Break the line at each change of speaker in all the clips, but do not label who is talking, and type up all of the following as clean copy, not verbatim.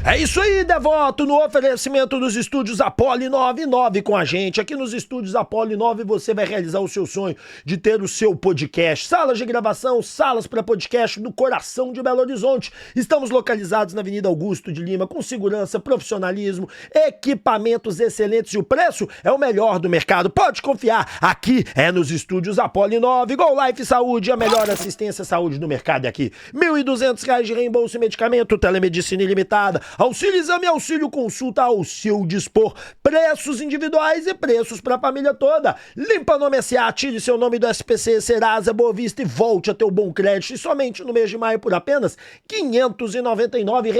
É isso aí, Devoto, no oferecimento dos estúdios Apollo 99 com a gente. Aqui nos estúdios Apollo 9 você vai realizar o seu sonho de ter o seu podcast. Salas de gravação, salas para podcast no coração de Belo Horizonte. Estamos localizados na Avenida Augusto de Lima, com segurança, profissionalismo, equipamentos excelentes e o preço é o melhor do mercado. Pode confiar, aqui é nos estúdios Apollo 9. Gol Life Saúde, a melhor assistência à saúde do mercado é aqui. R$ 1.200 de reembolso e medicamento, telemedicina ilimitada. Auxílio exame, auxílio consulta ao seu dispor. Preços individuais e preços para a família toda. Limpa Nome SA, tire seu nome do SPC, Serasa, Boa Vista e volte a ter o bom crédito. E somente no mês de maio por apenas R$ 599.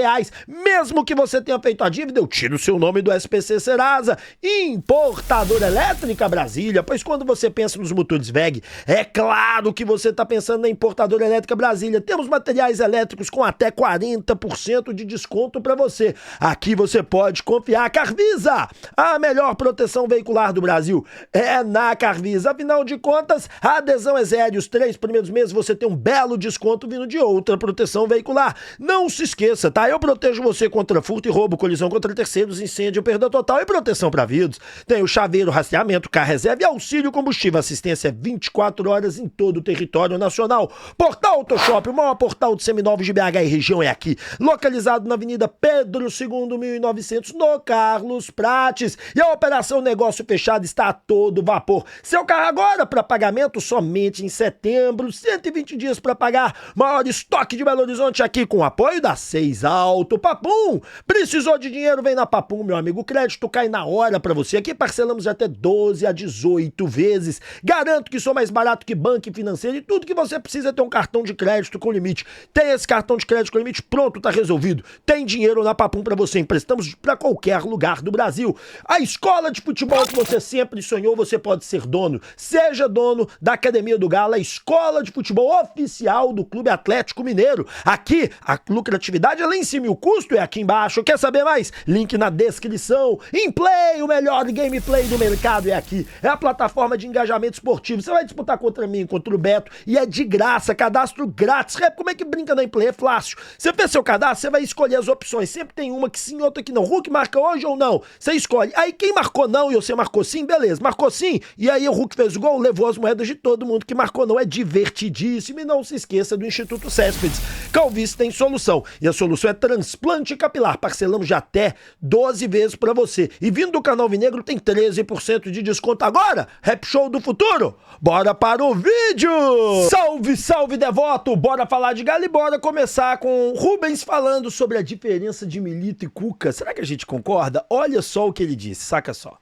Mesmo que você tenha feito a dívida, eu tiro o seu nome do SPC Serasa. Importadora Elétrica Brasília, pois quando você pensa nos motores WEG, é claro que você está pensando na Importadora Elétrica Brasília. Temos materiais elétricos com até 40% de desconto para você. Aqui você pode confiar. Carvisa, a melhor proteção veicular do Brasil é na Carvisa. Afinal de contas, a adesão é zero. Os 3 primeiros meses você tem um belo desconto vindo de outra proteção veicular. Não se esqueça, tá? Eu protejo você contra furto e roubo, colisão contra terceiros, incêndio, perda total e proteção para vidros. Tem o chaveiro, rastreamento, carro reserva e auxílio combustível. Assistência 24 horas em todo o território nacional. Portal Autoshop, o maior portal de seminovos de BH e região é aqui. Localizado na Avenida Pedro II, 1900, no Carlos Prates. E a operação Negócio Fechado está a todo vapor. Seu carro agora para pagamento somente em setembro. 120 dias para pagar. Maior estoque de Belo Horizonte aqui com o apoio da 6 Auto. Papum! Precisou de dinheiro? Vem na Papum, meu amigo. O crédito cai na hora para você. Aqui parcelamos até 12 a 18 vezes. Garanto que sou mais barato que banco e financeiro e tudo que você precisa é ter um cartão de crédito com limite. Tem esse cartão de crédito com limite? Pronto, tá resolvido. Tem dinheiro na Papum para você. Emprestamos para qualquer lugar do Brasil. A escola de futebol que você sempre sonhou, você pode ser dono. Seja dono da Academia do Galo, a escola de futebol oficial do Clube Atlético Mineiro. Aqui, a lucratividade é lá em cima e o custo é aqui embaixo. Quer saber mais? Link na descrição. Inplay, o melhor gameplay do mercado é aqui. É a plataforma de engajamento esportivo. Você vai disputar contra mim, contra o Beto, e é de graça, cadastro grátis. Como é que brinca na Inplay? É fácil. Você fez seu cadastro, você vai escolher as opções. Sempre tem uma que sim, outra que não. Hulk marca hoje ou não? Você escolhe. Aí quem marcou não e você marcou sim, beleza. Marcou sim, e aí o Hulk fez o gol, levou as moedas de todo mundo que marcou não. É divertidíssimo. E não se esqueça do Instituto Céspedes. Calvície tem solução. E a solução é transplante capilar. Parcelamos de até 12 vezes pra você. E vindo do canal Vinegro tem 13% de desconto agora. Rap Show do Futuro. Bora para o vídeo! Salve, salve, Devoto! Bora falar de Galo e bora começar com Rubens falando sobre a diferença de Milito e Cuca. Será que a gente concorda? Olha só o que ele disse, saca só.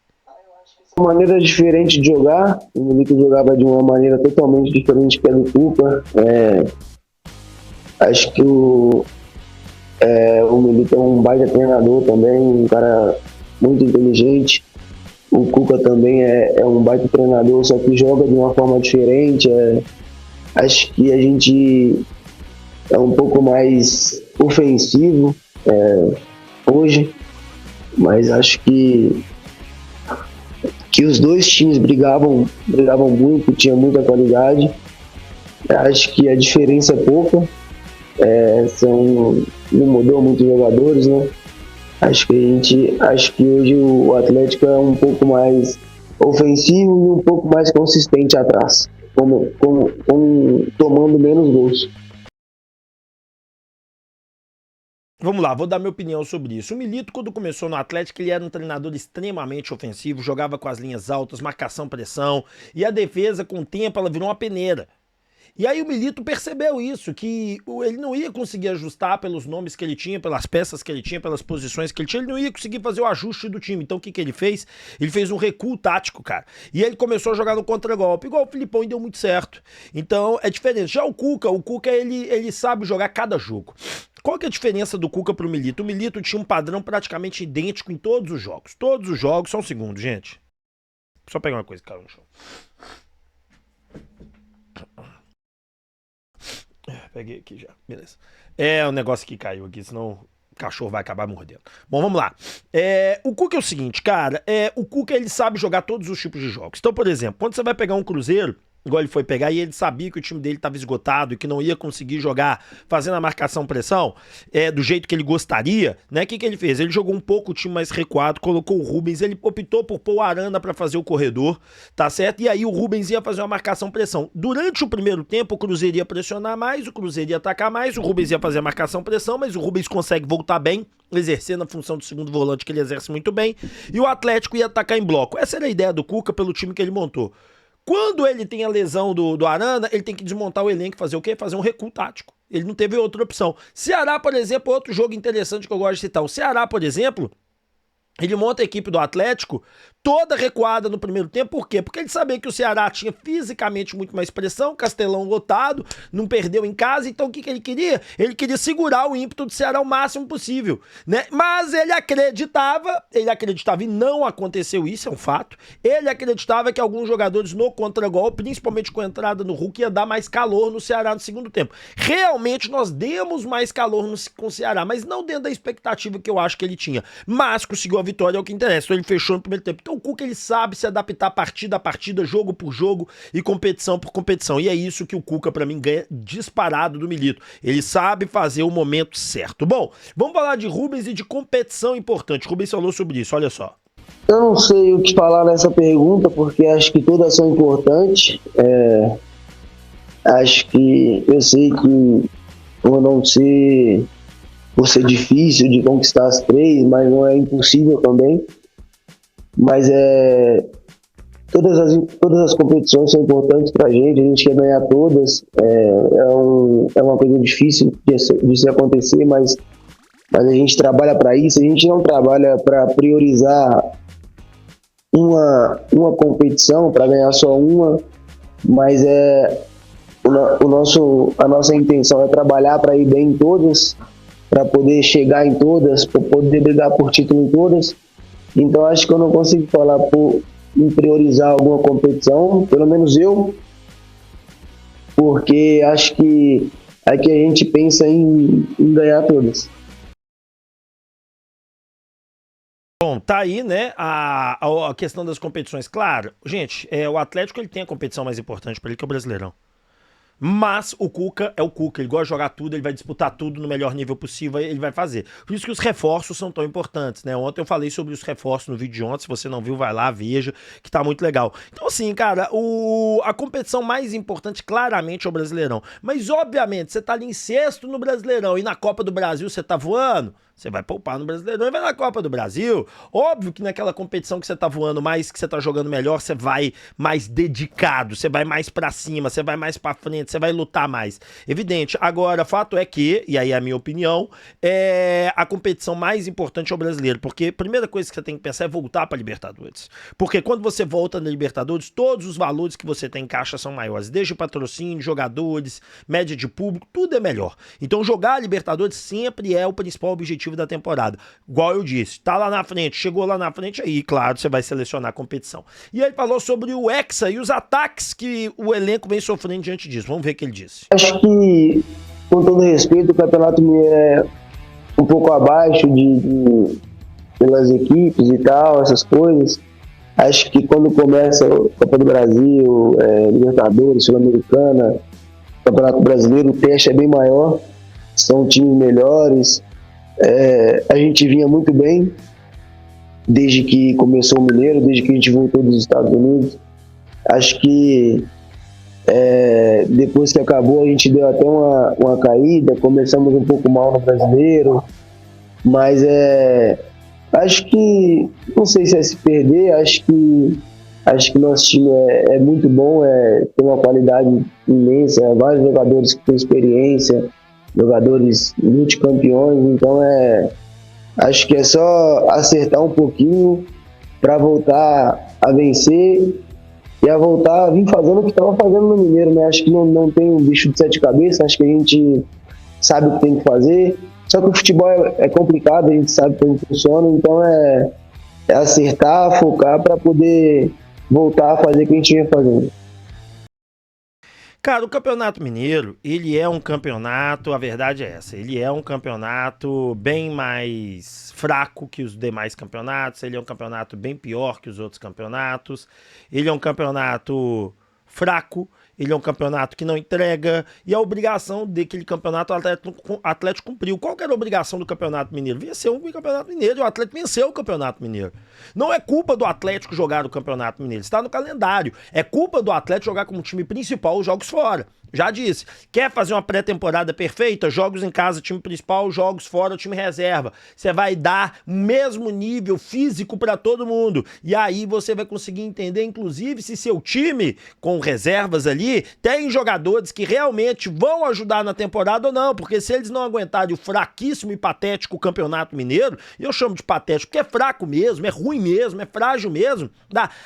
Uma maneira diferente de jogar. O Milito jogava de uma maneira totalmente diferente que a do Cuca. Acho que o Milito é um baita treinador também, um cara muito inteligente. O Cuca também é um baita treinador, só que joga de uma forma diferente. Acho que a gente é um pouco mais ofensivo hoje, mas acho que os dois times brigavam muito, tinha muita qualidade. Acho que a diferença é pouca, não mudou muito os jogadores, né? Acho que hoje o Atlético é um pouco mais ofensivo e um pouco mais consistente atrás, tomando menos gols.
Vamos lá, vou dar minha opinião sobre isso. O Milito, quando começou no Atlético, ele era um treinador extremamente ofensivo, jogava com as linhas altas, marcação, pressão, e a defesa, com o tempo, ela virou uma peneira. E aí o Milito percebeu isso, que ele não ia conseguir ajustar pelos nomes que ele tinha, pelas peças que ele tinha, pelas posições que ele tinha, ele não ia conseguir fazer o ajuste do time. Então o que ele fez? Ele fez um recuo tático, cara. E ele começou a jogar no contragolpe, igual o Filipão, e deu muito certo. Então é diferente. Já o Cuca ele sabe jogar cada jogo. Qual que é a diferença do Cuca pro Milito? O Milito tinha um padrão praticamente idêntico em todos os jogos. Todos os jogos, só um segundo, gente. Só pegar uma coisa que caiu no chão. Peguei aqui já, beleza. O negócio que caiu aqui, senão o cachorro vai acabar mordendo. Bom, vamos lá. O Cuca é o seguinte, cara, o Cuca ele sabe jogar todos os tipos de jogos. Então, por exemplo, quando você vai pegar um Cruzeiro, igual ele foi pegar, e ele sabia que o time dele estava esgotado e que não ia conseguir jogar fazendo a marcação-pressão do jeito que ele gostaria, né? O que ele fez? Ele jogou um pouco o time mais recuado, colocou o Rubens, ele optou por pôr o Arana para fazer o corredor, tá certo? E aí o Rubens ia fazer uma marcação-pressão. Durante o primeiro tempo, o Cruzeiro ia pressionar mais, o Cruzeiro ia atacar mais, o Rubens ia fazer a marcação-pressão, mas o Rubens consegue voltar bem, exercendo a função do segundo volante que ele exerce muito bem, e o Atlético ia atacar em bloco. Essa era a ideia do Cuca pelo time que ele montou. Quando ele tem a lesão do Arana, ele tem que desmontar o elenco e fazer o quê? Fazer um recuo tático. Ele não teve outra opção. Ceará, por exemplo, outro jogo interessante que eu gosto de citar. O Ceará, por exemplo, ele monta a equipe do Atlético toda recuada no primeiro tempo. Por quê? Porque ele sabia que o Ceará tinha fisicamente muito mais pressão, Castelão lotado, não perdeu em casa, então o que ele queria? Ele queria segurar o ímpeto do Ceará o máximo possível, né? Mas ele acreditava e não aconteceu isso, é um fato, ele acreditava que alguns jogadores no contragolpe, principalmente com a entrada no Hulk, ia dar mais calor no Ceará no segundo tempo. Realmente nós demos mais calor com o Ceará, mas não dentro da expectativa que eu acho que ele tinha, mas conseguiu a vitória, é o que interessa. Então ele fechou no primeiro tempo. Então o Cuca, ele sabe se adaptar partida a partida, jogo por jogo e competição por competição. E é isso que o Cuca, pra mim, ganha disparado do Milito. Ele sabe fazer o momento certo. Bom, vamos falar de Rubens e de competição importante. Rubens falou sobre isso, olha só.
Eu não sei o que falar nessa pergunta, porque acho que todas são importantes. Acho que eu sei que por ser difícil de conquistar as 3, mas não é impossível também. Mas todas as competições são importantes pra gente, a gente quer ganhar todas. É uma coisa difícil de se acontecer, mas a gente trabalha para isso. A gente não trabalha para priorizar uma competição, para ganhar só uma, mas a nossa intenção é trabalhar para ir bem em todas, para poder chegar em todas, para poder brigar por título em todas. Então acho que eu não consigo falar em priorizar alguma competição, pelo menos eu, porque acho que aqui a gente pensa em ganhar todas.
Bom, tá aí, né, a questão das competições. Claro, gente, o Atlético, ele tem a competição mais importante para ele, que é o Brasileirão. Mas o Cuca é o Cuca, ele gosta de jogar tudo, ele vai disputar tudo no melhor nível possível, ele vai fazer. Por isso que os reforços são tão importantes, né? Ontem eu falei sobre os reforços no vídeo de ontem, se você não viu, vai lá, veja, que tá muito legal. Então assim, cara, a competição mais importante claramente é o Brasileirão. Mas obviamente, você tá ali em sexto no Brasileirão e na Copa do Brasil você tá voando, você vai poupar no Brasileirão e vai na Copa do Brasil. Óbvio que naquela competição que você tá voando mais, que você tá jogando melhor, você vai mais dedicado, você vai mais pra cima, você vai mais pra frente, você vai lutar mais. Evidente. Agora, fato é que, e aí é a minha opinião, a competição mais importante é o Brasileiro, porque a primeira coisa que você tem que pensar é voltar pra Libertadores. Porque quando você volta na Libertadores, todos os valores que você tem em caixa são maiores, desde patrocínio, jogadores, média de público, tudo é melhor. Então jogar a Libertadores sempre é o principal objetivo da temporada. Igual eu disse, tá lá na frente, chegou lá na frente, aí, claro, você vai selecionar a competição. E ele falou sobre o Hexa e os ataques que o elenco vem sofrendo diante disso. Vamos ver o que ele disse.
Acho que, com todo respeito, o Campeonato Mineiro é um pouco abaixo pelas equipes e tal, essas coisas. Acho que quando começa a Copa do Brasil, Libertadores, Sul-Americana, Campeonato Brasileiro, o teste é bem maior, são times melhores. A gente vinha muito bem desde que começou o Mineiro, desde que a gente voltou dos Estados Unidos. Acho que depois que acabou a gente deu até uma caída, começamos um pouco mal no Brasileiro, mas acho que, não sei se é se perder, acho que nosso time é muito bom, tem uma qualidade imensa, vários jogadores que têm experiência, jogadores multicampeões, então acho que é só acertar um pouquinho para voltar a vencer e a voltar a vir fazendo o que estava fazendo no Mineiro, né? Acho que não tem um bicho de 7 cabeças, acho que a gente sabe o que tem que fazer, só que o futebol é complicado, a gente sabe como funciona, então é acertar, focar para poder voltar a fazer o que a gente vinha fazendo.
Cara, o Campeonato Mineiro, ele é um campeonato, a verdade é essa, ele é um campeonato bem mais fraco que os demais campeonatos, ele é um campeonato bem pior que os outros campeonatos, ele é um campeonato fraco, ele é um campeonato que não entrega, e a obrigação daquele campeonato o Atlético cumpriu. Qual que era a obrigação do Campeonato Mineiro? Vencer um Campeonato Mineiro, e o Atlético venceu o Campeonato Mineiro. Não é culpa do Atlético jogar o Campeonato Mineiro, está no calendário. É culpa do Atlético jogar como time principal os jogos fora. Já disse, quer fazer uma pré-temporada perfeita? Jogos em casa, time principal, jogos fora, time reserva. Você vai dar o mesmo nível físico para todo mundo. E aí você vai conseguir entender, inclusive, se seu time, com reservas ali, tem jogadores que realmente vão ajudar na temporada ou não. Porque se eles não aguentarem o fraquíssimo e patético Campeonato Mineiro, e eu chamo de patético porque é fraco mesmo, é ruim mesmo, é frágil mesmo.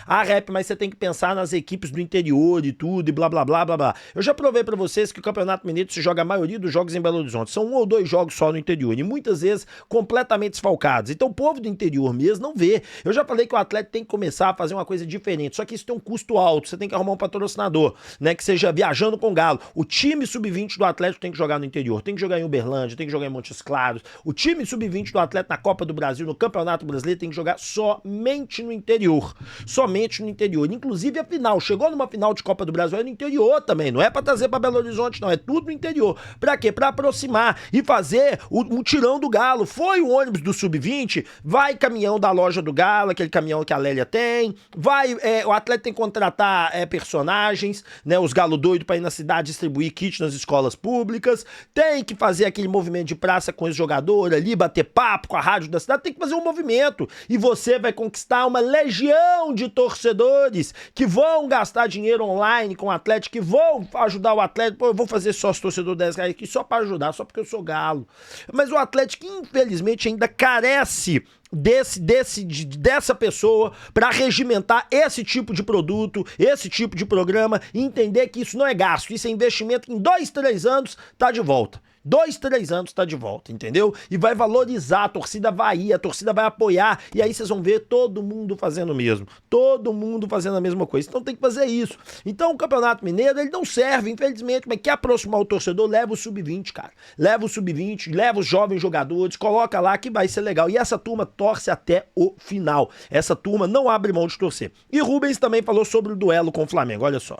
Rap, mas você tem que pensar nas equipes do interior e tudo, e blá, blá, blá, blá, blá. Eu já provei pra vocês que o Campeonato Mineiro se joga a maioria dos jogos em Belo Horizonte. São 1 ou 2 jogos só no interior e muitas vezes completamente desfalcados. Então o povo do interior mesmo não vê. Eu já falei que o Atlético tem que começar a fazer uma coisa diferente, só que isso tem um custo alto. Você tem que arrumar um patrocinador, né, que seja viajando com Galo. O time sub-20 do Atlético tem que jogar no interior, tem que jogar em Uberlândia, tem que jogar em Montes Claros. O time sub-20 do Atlético na Copa do Brasil, no Campeonato Brasileiro, tem que jogar somente no interior. Somente no interior. Inclusive a final, chegou numa final de Copa do Brasil, é no interior também, não é pra trazer pra Belo Horizonte, não, é tudo no interior. Pra quê? Pra aproximar e fazer o mutirão do Galo. Foi o ônibus do Sub-20, vai caminhão da loja do Galo, aquele caminhão que a Lélia tem, vai, o Atlético tem que contratar personagens, né, os Galo doido pra ir na cidade distribuir kit nas escolas públicas, tem que fazer aquele movimento de praça com esse jogador ali, bater papo com a rádio da cidade, tem que fazer um movimento, e você vai conquistar uma legião de torcedores que vão gastar dinheiro online com o Atlético, que vão ajudar o Atlético. Pô, eu vou fazer sócio torcedor 10 reais aqui só pra ajudar, só porque eu sou Galo. Mas o Atlético, infelizmente, ainda carece dessa pessoa para regimentar esse tipo de produto, esse tipo de programa, e entender que isso não é gasto, isso é investimento que em 2, 3 anos tá de volta. 2, 3 anos tá de volta, entendeu? E vai valorizar, a torcida vai ir, a torcida vai apoiar, e aí vocês vão ver todo mundo fazendo o mesmo, todo mundo fazendo a mesma coisa, então tem que fazer isso. Então o Campeonato Mineiro, ele não serve, infelizmente, mas quer aproximar o torcedor, leva o Sub-20, cara, leva o Sub-20, leva os jovens jogadores, coloca lá que vai ser legal, e essa turma torce até o final, essa turma não abre mão de torcer. E Rubens também falou sobre o duelo com o Flamengo, olha só.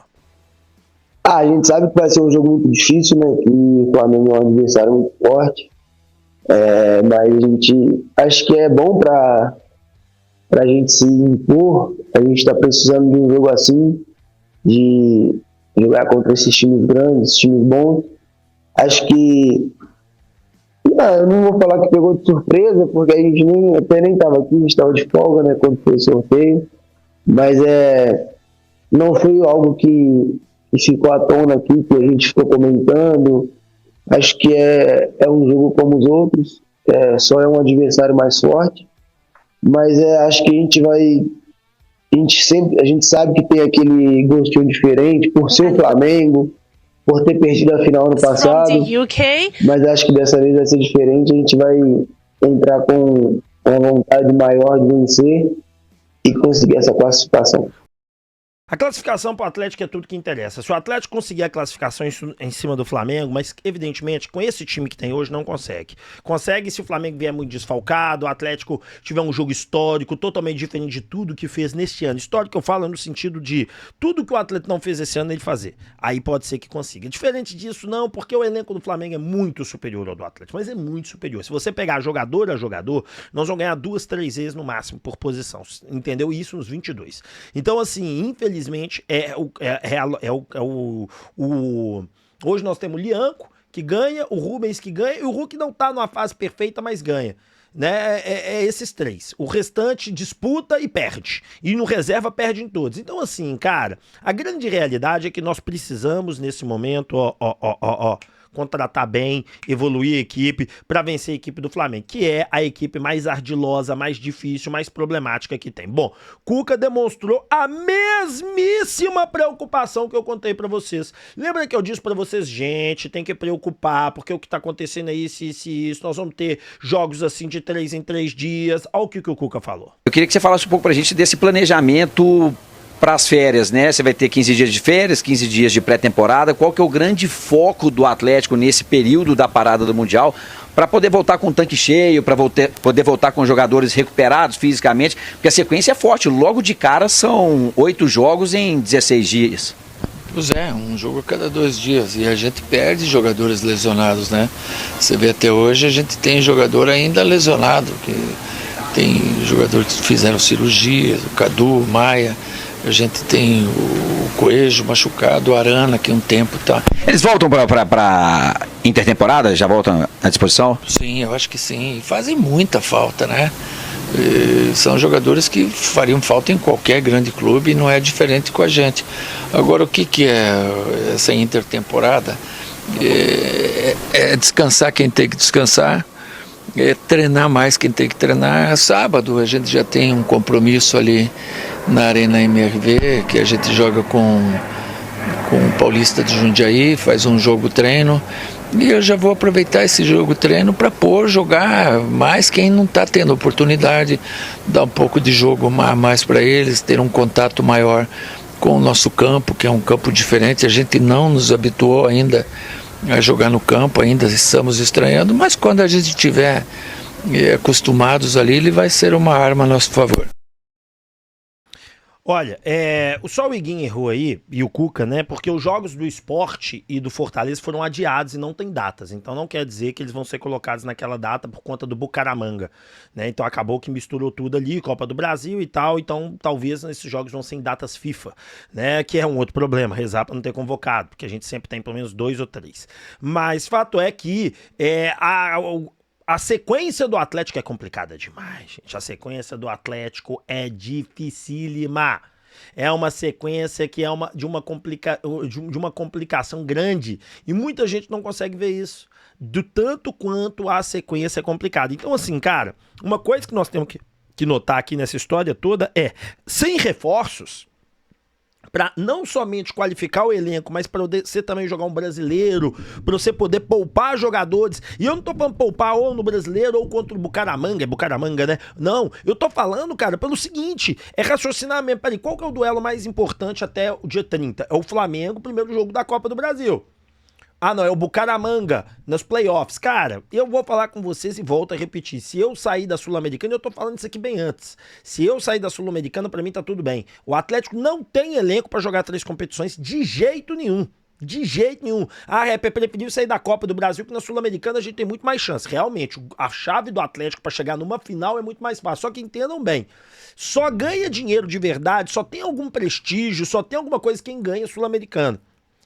A gente sabe que vai ser um jogo muito difícil, né? Que o Flamengo é um adversário muito forte. Mas a gente acho que é bom pra gente se impor. A gente está precisando de um jogo assim, de jogar contra esses times grandes, esses times bons. Acho que eu não vou falar que pegou de surpresa, porque a gente até nem estava aqui, a gente estava de folga, né? Quando foi o sorteio. Mas não foi algo que ficou à tona aqui, que a gente ficou comentando. Acho que é um jogo como os outros, só é um adversário mais forte, mas acho que a gente sabe que tem aquele gostinho diferente por ser o Flamengo, por ter perdido a final no passado, mas acho que dessa vez vai ser diferente, a gente vai entrar com uma vontade maior de vencer e conseguir essa classificação.
A classificação para o Atlético é tudo que interessa. Se o Atlético conseguir a classificação em cima do Flamengo, mas evidentemente com esse time que tem hoje não consegue. Consegue se o Flamengo vier muito desfalcado, o Atlético tiver um jogo histórico, totalmente diferente de tudo que fez neste ano. Histórico eu falo no sentido de tudo que o Atlético não fez esse ano ele fazer. Aí pode ser que consiga. Diferente disso não, porque o elenco do Flamengo é muito superior ao do Atlético, mas é muito superior. Se você pegar jogador a jogador, nós vamos ganhar 2, 3 vezes no máximo por posição. Entendeu? Isso nos 22. Então assim, infelizmente hoje nós temos o Lianco que ganha, o Rubens que ganha e o Hulk não tá numa fase perfeita, mas ganha, né? Esses 3. O restante disputa e perde. E no reserva perde em todos. Então assim, cara, a grande realidade é que nós precisamos nesse momento, contratar bem, evoluir a equipe para vencer a equipe do Flamengo, que é a equipe mais ardilosa, mais difícil, mais problemática que tem. Bom, Cuca demonstrou a mesmíssima preocupação que eu contei para vocês. Lembra que eu disse para vocês, gente, tem que preocupar, porque o que tá acontecendo é isso, nós vamos ter jogos assim de 3 em 3 dias. Olha o que o Cuca falou.
Eu queria que você falasse um pouco pra gente desse planejamento para as férias, né? Você vai ter 15 dias de férias, 15 dias de pré-temporada. Qual que é o grande foco do Atlético nesse período da parada do Mundial para poder voltar com o tanque cheio, para poder voltar com jogadores recuperados fisicamente? Porque a sequência é forte. Logo de cara são 8 jogos em 16 dias.
Pois é, um jogo a cada 2 dias e a gente perde jogadores lesionados, né? Você vê até hoje a gente tem jogador ainda lesionado, que tem jogadores que fizeram cirurgias, o Cadu, o Maia, a gente tem o Coelho machucado, o Arana, que um tempo tá...
Eles voltam para intertemporada? Já voltam à disposição?
Sim, eu acho que sim, e fazem muita falta, né? São jogadores que fariam falta em qualquer grande clube e não é diferente com a gente. Agora, o que é essa intertemporada? É descansar quem tem que descansar, é treinar mais quem tem que treinar. Sábado a gente já tem um compromisso ali na Arena MRV, que a gente joga com o Paulista de Jundiaí, faz um jogo treino. E eu já vou aproveitar esse jogo treino para jogar mais quem não está tendo oportunidade, dar um pouco de jogo a mais para eles, ter um contato maior com o nosso campo, que é um campo diferente. A gente não nos habituou ainda a jogar no campo, ainda estamos estranhando, mas quando a gente estiver acostumados ali, ele vai ser uma arma a nosso favor.
Olha, só o Iguinho errou aí, e o Cuca, né? Porque os jogos do Sport e do Fortaleza foram adiados e não tem datas. Então não quer dizer que eles vão ser colocados naquela data por conta do Bucaramanga, né? Então acabou que misturou tudo ali, Copa do Brasil e tal. Então talvez esses jogos vão ser em datas FIFA, né? Que é um outro problema, rezar pra não ter convocado, porque a gente sempre tem pelo menos 2 ou 3. Mas fato é que a sequência do Atlético é complicada demais, gente. A sequência do Atlético é dificílima. É uma sequência que é de uma complicação grande. E muita gente não consegue ver isso. Do tanto quanto a sequência é complicada. Então, assim, cara, uma coisa que nós temos que notar aqui nessa história toda é, sem reforços, para não somente qualificar o elenco, mas para você também jogar um brasileiro, para você poder poupar jogadores. E eu não tô falando poupar ou no brasileiro ou contra o Bucaramanga, né? Não, eu tô falando, cara, pelo seguinte, é raciocinar mesmo. Peraí, qual que é o duelo mais importante até o dia 30? É o Flamengo, primeiro jogo da Copa do Brasil. Ah, não, é o Bucaramanga nos playoffs. Cara, eu vou falar com vocês e volto a repetir. Se eu sair da Sul-Americana, eu tô falando isso aqui bem antes. Se eu sair da Sul-Americana, pra mim tá tudo bem. O Atlético não tem elenco pra jogar 3 competições de jeito nenhum. De jeito nenhum. A Rep preferiu sair da Copa do Brasil, que na Sul-Americana a gente tem muito mais chance. Realmente, a chave do Atlético pra chegar numa final é muito mais fácil. Só que entendam bem, só ganha dinheiro de verdade, só tem algum prestígio, só tem alguma coisa quem ganha Sul-Americana.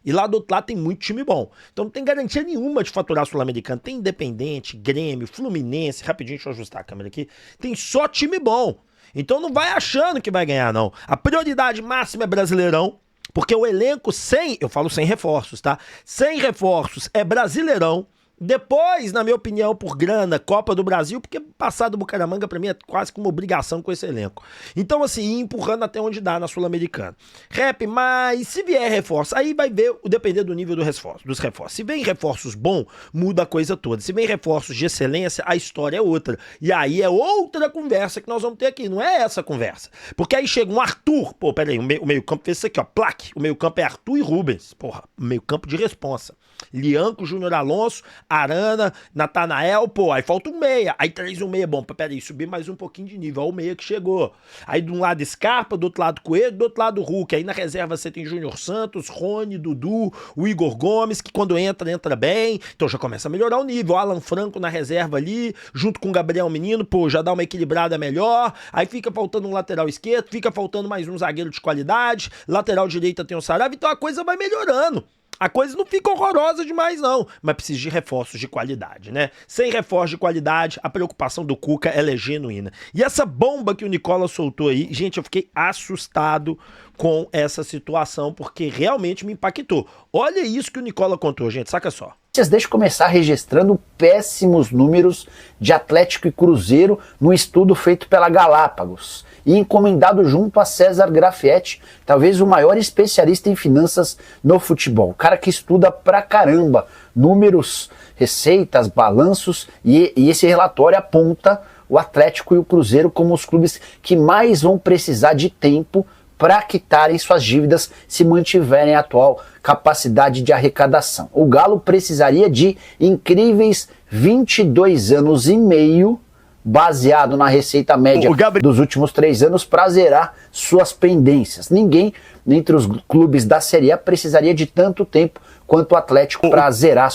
E lá do outro lado tem muito time bom. Então não tem garantia nenhuma de faturar Sul-Americano. Tem Independente, Grêmio, Fluminense. Rapidinho, deixa eu ajustar a câmera aqui. Tem só time bom. Então não vai achando que vai ganhar, não. A prioridade máxima é Brasileirão. Porque o elenco eu falo sem reforços, tá? Sem reforços é Brasileirão. Depois, na minha opinião, por grana, Copa do Brasil, porque passar do Bucaramanga pra mim é quase como obrigação com esse elenco. Então, assim, ir empurrando até onde dá na Sul-Americana. Rep, mas se vier reforço, aí vai depender do nível dos reforços. Se vem reforços bons, muda a coisa toda. Se vem reforços de excelência, a história é outra. E aí é outra conversa que nós vamos ter aqui, não é essa conversa. Porque aí chega um Arthur, peraí, o meio-campo fez isso aqui, ó, plaque. O meio-campo é Arthur e Rubens. Porra, meio-campo de responsa. Lianco, Júnior Alonso, Arana, Natanael, aí falta um meia. Aí traz um meia, bom, peraí, subir mais um pouquinho de nível, ó, o meia que chegou. Aí de um lado Scarpa, do outro lado Coelho, do outro lado Hulk. Aí na reserva você tem Júnior Santos, Rony, Dudu, o Igor Gomes, que quando entra bem, então já começa a melhorar o nível. O Alan Franco na reserva ali, junto com o Gabriel Menino, já dá uma equilibrada melhor. Aí fica faltando um lateral esquerdo, fica faltando mais um zagueiro de qualidade, lateral direita tem o Saraiva, então a coisa vai melhorando. A coisa não fica horrorosa demais, não. Mas precisa de reforços de qualidade, né? Sem reforço de qualidade, a preocupação do Cuca, ela é genuína. E essa bomba que o Nicola soltou aí, gente, eu fiquei assustado com essa situação, porque realmente me impactou. Olha isso que o Nicola contou, gente, saca só.
Deixa eu começar registrando péssimos números de Atlético e Cruzeiro no estudo feito pela Galápagos e encomendado junto a César Grafietti, talvez o maior especialista em finanças no futebol. O cara que estuda pra caramba números, receitas, balanços, e esse relatório aponta o Atlético e o Cruzeiro como os clubes que mais vão precisar de tempo para quitarem suas dívidas se mantiverem a atual capacidade de arrecadação. O Galo precisaria de incríveis 22 anos e meio baseado na receita média dos últimos 3 anos para zerar suas pendências. Ninguém entre os clubes da Série A precisaria de tanto tempo quanto o Atlético para zerar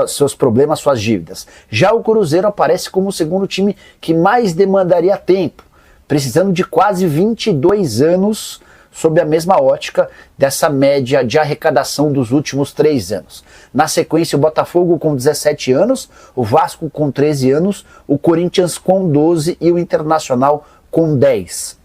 seus problemas, suas dívidas. Já o Cruzeiro aparece como o segundo time que mais demandaria tempo, precisando de quase 22 anos sob a mesma ótica dessa média de arrecadação dos últimos 3 anos. Na sequência, o Botafogo com 17 anos, o Vasco com 13 anos, o Corinthians com 12 e o Internacional com 10.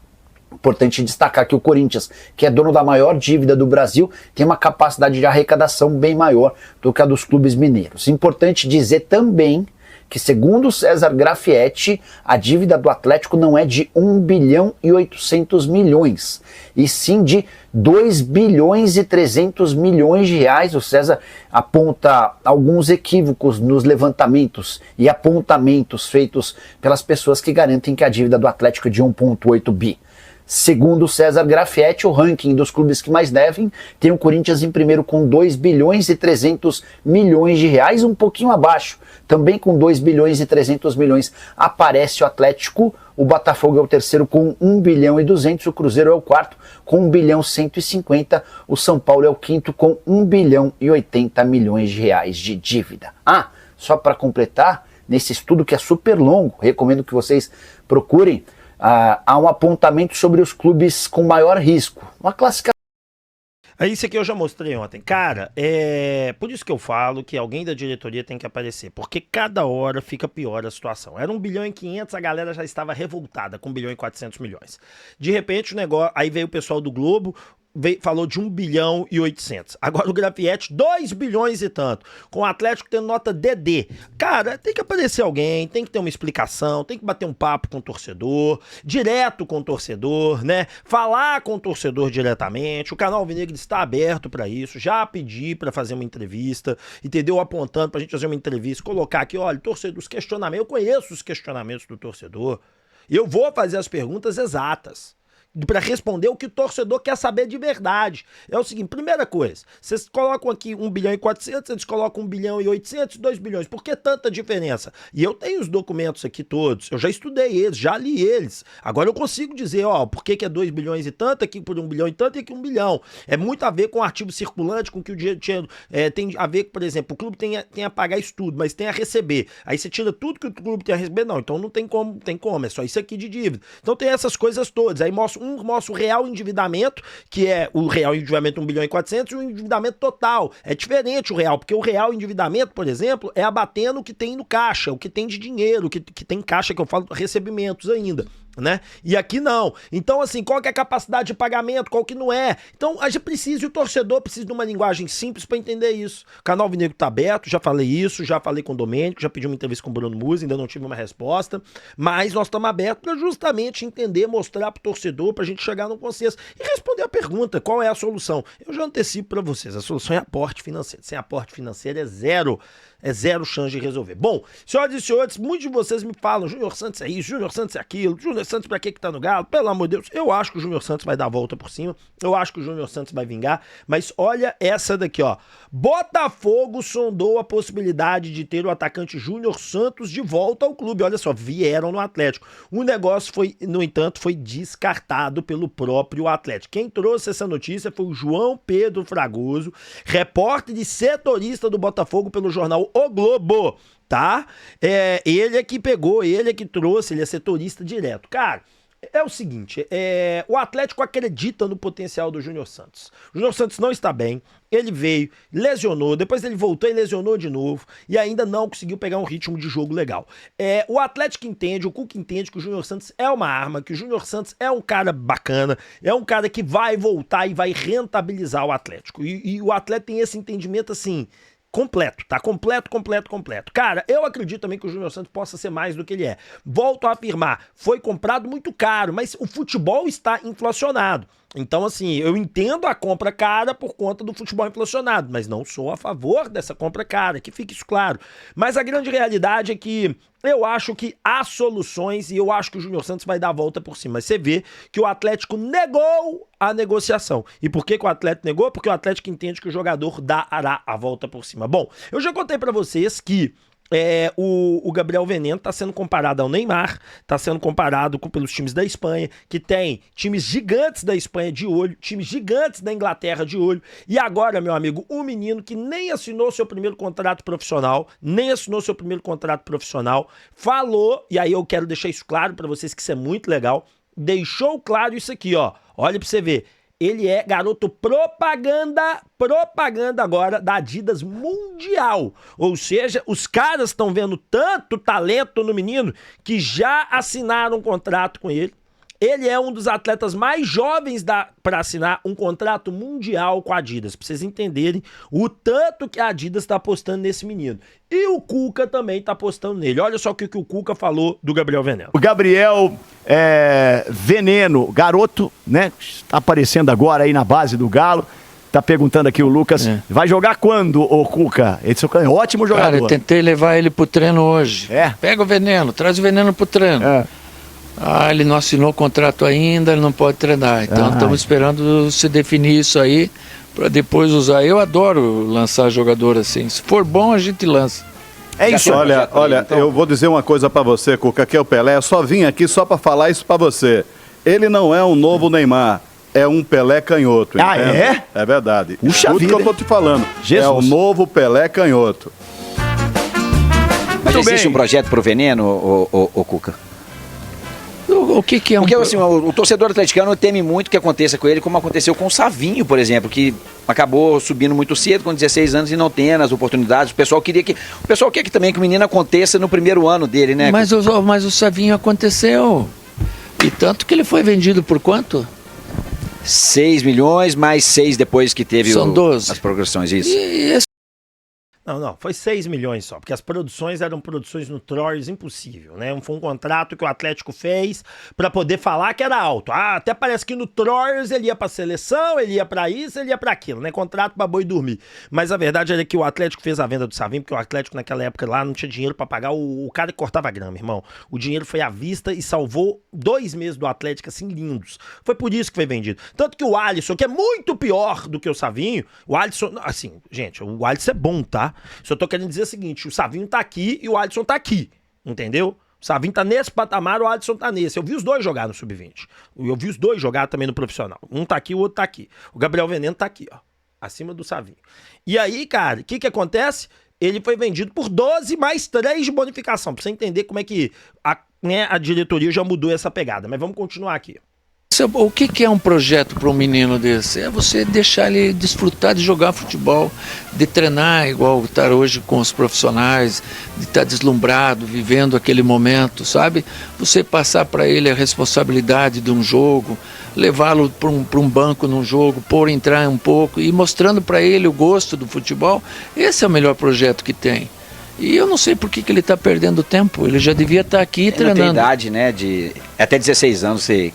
Importante destacar que o Corinthians, que é dono da maior dívida do Brasil, tem uma capacidade de arrecadação bem maior do que a dos clubes mineiros. Importante dizer também que, segundo César Grafietti, a dívida do Atlético não é de 1 bilhão e 800 milhões, e sim de 2 bilhões e 300 milhões de reais. O César aponta alguns equívocos nos levantamentos e apontamentos feitos pelas pessoas que garantem que a dívida do Atlético é de 1,8 bi. Segundo César Grafietti, o ranking dos clubes que mais devem tem o Corinthians em primeiro com 2 bilhões e 300 milhões de reais, um pouquinho abaixo, também com 2 bilhões e 300 milhões, aparece o Atlético, o Botafogo é o terceiro com 1 bilhão e 200, o Cruzeiro é o quarto com 1 bilhão e 150, o São Paulo é o quinto com 1 bilhão e 80 milhões de reais de dívida. Só para completar, nesse estudo que é super longo, recomendo que vocês procurem, há um apontamento sobre os clubes com maior risco. Uma classificação.
Isso aqui eu já mostrei ontem. Cara, por isso que eu falo que alguém da diretoria tem que aparecer, porque cada hora fica pior a situação. Era 1 bilhão e 500, a galera já estava revoltada com 1 bilhão e 400 milhões. De repente o negócio, aí veio o pessoal do Globo, falou de 1 bilhão e 800. Agora o Grafietti, 2 bilhões e tanto. Com o Atlético tendo nota DD. Cara, tem que aparecer alguém, tem que ter uma explicação, tem que bater um papo com o torcedor, direto com o torcedor, né? Falar com o torcedor diretamente. O canal Alvinegro está aberto para isso. Já pedi para fazer uma entrevista, entendeu? Apontando pra gente fazer uma entrevista, colocar aqui, olha, torcedor, os questionamentos. Eu conheço os questionamentos do torcedor. Eu vou fazer as perguntas exatas para responder o que o torcedor quer saber de verdade. É o seguinte, primeira coisa, vocês colocam aqui 1 bilhão e 400, eles colocam 1 bilhão e 800, 2 bilhões. Por que tanta diferença? E eu tenho os documentos aqui todos, eu já estudei eles, já li eles. Agora eu consigo dizer, por que é 2 bilhões e tanto, aqui por 1 bilhão e tanto e aqui 1 bilhão. É muito a ver com o artigo circulante, com que o dinheiro tem a ver, por exemplo, o clube tem a pagar isso tudo, mas tem a receber. Aí você tira tudo que o clube tem a receber, não, então não tem como, é só isso aqui de dívida. Então tem essas coisas todas, aí mostra o real endividamento, que é o real endividamento 1 bilhão e 400, e o endividamento total. É diferente o real, porque o real endividamento, por exemplo, é abatendo o que tem no caixa, o que tem de dinheiro, o que tem caixa, que eu falo recebimentos ainda, né? E aqui não. Então, assim, qual que é a capacidade de pagamento, qual que não é? Então, a gente precisa, e o torcedor precisa de uma linguagem simples para entender isso. O canal Alvinegro tá aberto, já falei isso, já falei com o Domênico, já pedi uma entrevista com o Bruno Musi, ainda não tive uma resposta, mas nós estamos abertos para justamente entender, mostrar pro torcedor, pra gente chegar num consenso e responder a pergunta, qual é a solução? Eu já antecipo para vocês, a solução é aporte financeiro. Sem aporte financeiro é zero chance de resolver. Bom, senhoras e senhores, muitos de vocês me falam, Júnior Santos é isso, Júnior Santos é aquilo, Júnior Santos pra que tá no Galo? Pelo amor de Deus, eu acho que o Júnior Santos vai dar a volta por cima, eu acho que o Júnior Santos vai vingar, mas olha essa daqui, ó. Botafogo sondou a possibilidade de ter o atacante Júnior Santos de volta ao clube. Olha só, vieram no Atlético. O negócio foi, no entanto, foi descartado pelo próprio Atlético. Quem trouxe essa notícia foi o João Pedro Fragoso, repórter e setorista do Botafogo pelo jornal O Globo, tá? Ele é que pegou, ele é que trouxe, ele é setorista direto. Cara, é o seguinte, o Atlético acredita no potencial do Júnior Santos. O Júnior Santos não está bem, ele veio, lesionou, depois ele voltou e lesionou de novo, e ainda não conseguiu pegar um ritmo de jogo legal. O Atlético entende, o Cuca entende que o Júnior Santos é uma arma, que o Júnior Santos é um cara bacana, é um cara que vai voltar e vai rentabilizar o Atlético. E o Atlético tem esse entendimento assim, completo, tá? Completo. Cara, eu acredito também que o Júnior Santos possa ser mais do que ele é. Volto a afirmar, foi comprado muito caro, mas o futebol está inflacionado. Então, assim, eu entendo a compra cara por conta do futebol inflacionado, mas não sou a favor dessa compra cara, que fique isso claro. Mas a grande realidade é que eu acho que há soluções e eu acho que o Júnior Santos vai dar a volta por cima. Mas você vê que o Atlético negou a negociação. E por que o Atlético negou? Porque o Atlético entende que o jogador dará a volta por cima. Bom, eu já contei pra vocês que o Gabriel Veneno está sendo comparado ao Neymar, está sendo comparado pelos times da Espanha, que tem times gigantes da Espanha de olho, times gigantes da Inglaterra de olho, e agora, meu amigo, um menino que nem assinou seu primeiro contrato profissional, falou, e aí eu quero deixar isso claro para vocês que isso é muito legal, deixou claro isso aqui, ó, olha para você ver. Ele é garoto propaganda agora da Adidas Mundial. Ou seja, os caras estão vendo tanto talento no menino que já assinaram um contrato com ele. Ele é um dos atletas mais jovens para assinar um contrato mundial com a Adidas. Pra vocês entenderem o tanto que a Adidas tá apostando nesse menino. E o Cuca também tá apostando nele. Olha só o que o Cuca falou do Gabriel Veneno.
O Gabriel Veneno, garoto, né? Tá aparecendo agora aí na base do Galo. Tá perguntando aqui o Lucas, vai jogar quando, ô Cuca? Esse é um ótimo jogador.
Cara, eu tentei levar ele pro treino hoje. Pega o Veneno, traz o Veneno pro treino. Ele não assinou o contrato ainda, ele não pode treinar. Então estamos esperando se definir isso aí para depois usar. Eu adoro lançar jogador assim. Se for bom, a gente lança.
É isso.
Olha, então... eu vou dizer uma coisa para você, Cuca, que é o Pelé. Eu só vim aqui só para falar isso para você. Ele não é um novo Neymar. É um Pelé canhoto. Entende?
É?
É verdade.
Puxa
Tudo
vida,
que eu tô te falando.
Jesus.
É o novo Pelé canhoto.
Mas existe um projeto pro Veneno, ô Cuca?
O que é um...
Porque assim, o torcedor atleticano teme muito que aconteça com ele, como aconteceu com o Savinho, por exemplo, que acabou subindo muito cedo, com 16 anos, e não tendo as oportunidades. O pessoal quer que também que o menino aconteça no primeiro ano dele, né?
Mas o Savinho aconteceu. E tanto que ele foi vendido por quanto?
6 milhões, mais 6 depois que teve
São 12.
as progressões, isso.
E
Não, foi 6 milhões só, porque as produções eram produções no Troyes impossível, né? Foi um contrato que o Atlético fez pra poder falar que era alto. Até parece que no Troyes ele ia pra seleção, ele ia pra isso, ele ia pra aquilo, né? Contrato pra boi dormir. Mas a verdade era que o Atlético fez a venda do Savinho, porque o Atlético naquela época lá não tinha dinheiro pra pagar o cara que cortava grama, irmão. O dinheiro foi à vista e salvou 2 meses do Atlético, assim, lindos. Foi por isso que foi vendido. Tanto que o Alisson, que é muito pior do que o Savinho, o Alisson, assim, gente, o Alisson é bom, tá? Só tô querendo dizer o seguinte, o Savinho tá aqui e o Alisson tá aqui, entendeu? O Savinho tá nesse patamar, o Alisson tá nesse. Eu vi os dois jogar no Sub-20. Eu vi os dois jogar também no profissional. Um tá aqui, o outro tá aqui. O Gabriel Veneno tá aqui, ó, acima do Savinho. E aí, cara, o que acontece? Ele foi vendido por 12 mais 3 de bonificação, pra você entender como é que a diretoria já mudou essa pegada. Mas vamos continuar aqui.
o que é um projeto para um menino desse? É você deixar ele desfrutar de jogar futebol, de treinar igual estar hoje com os profissionais, de estar deslumbrado, vivendo aquele momento, sabe? Você passar para ele a responsabilidade de um jogo, levá-lo para um banco num jogo, pôr entrar um pouco e mostrando para ele o gosto do futebol. Esse é o melhor projeto que tem. E eu não sei por que ele está perdendo tempo. Ele já devia estar aqui treinando.
Ele tem idade, né? De até 16 anos. Ele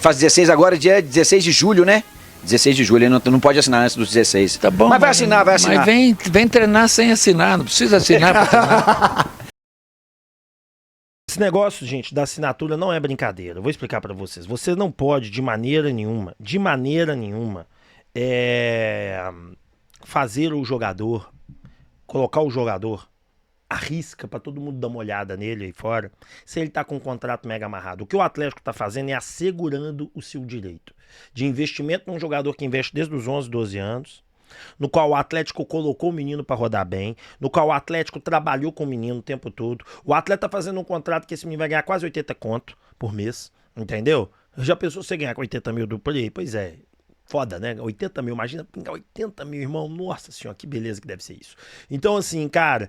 faz 16 agora, dia 16 de julho, né? 16 de julho, ele não pode assinar antes dos 16.
Tá bom.
Mas vai assinar, vai assinar.
Mas vem treinar sem assinar, não precisa assinar para treinar.
Esse negócio, gente, da assinatura não é brincadeira. Eu vou explicar para vocês. Você não pode, de maneira nenhuma, fazer o jogador, colocar o jogador arrisca para todo mundo dar uma olhada nele aí fora, se ele tá com um contrato mega amarrado. O que o Atlético tá fazendo é assegurando o seu direito de investimento num jogador que investe desde os 11, 12 anos, no qual o Atlético colocou o menino para rodar bem, no qual o Atlético trabalhou com o menino o tempo todo. O atleta tá fazendo um contrato que esse menino vai ganhar quase 80 conto por mês, entendeu? Já pensou você ganhar com 80 mil do play? Pois é. Foda, né? 80 mil, imagina pingar 80 mil, irmão. Nossa senhora, que beleza que deve ser isso. Então, assim, cara,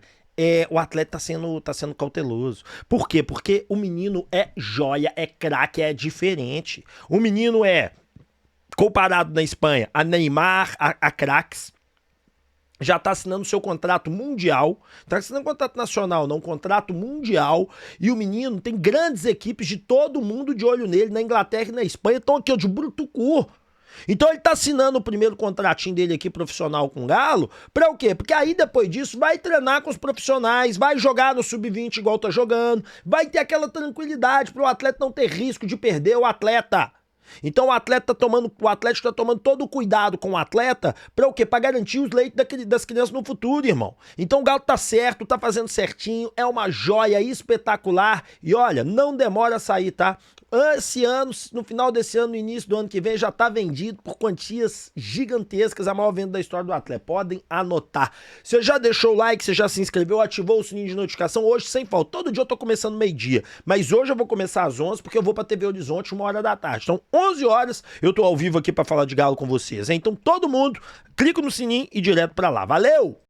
o atleta tá sendo cauteloso. Por quê? Porque o menino é joia, é craque, é diferente. O menino é, comparado na Espanha, a Neymar, a craques, já tá assinando seu contrato mundial. Tá assinando contrato nacional, não, contrato mundial. E o menino tem grandes equipes de todo mundo de olho nele, na Inglaterra e na Espanha. Estão aqui, ó, de brutucu. Então ele tá assinando o primeiro contratinho dele aqui profissional com o Galo, pra o quê? Porque aí depois disso vai treinar com os profissionais, vai jogar no Sub-20 igual tá jogando, vai ter aquela tranquilidade pro atleta não ter risco de perder o atleta. Então o Atlético tá tomando todo o cuidado com o atleta pra o quê? Pra garantir os leitos das crianças no futuro, irmão. Então o Galo tá certo, tá fazendo certinho, é uma joia espetacular e olha, não demora a sair, tá? Esse ano, no final desse ano, no início do ano que vem, já tá vendido por quantias gigantescas, a maior venda da história do Atlético. Podem anotar. Você já deixou o like, você já se inscreveu, ativou o sininho de notificação, hoje sem falta. Todo dia eu tô começando meio-dia, mas hoje eu vou começar às 11 porque eu vou pra TV Horizonte 1h da tarde. Então, 11 horas, eu tô ao vivo aqui pra falar de Galo com vocês, hein? Então, todo mundo, clica no sininho e direto pra lá. Valeu!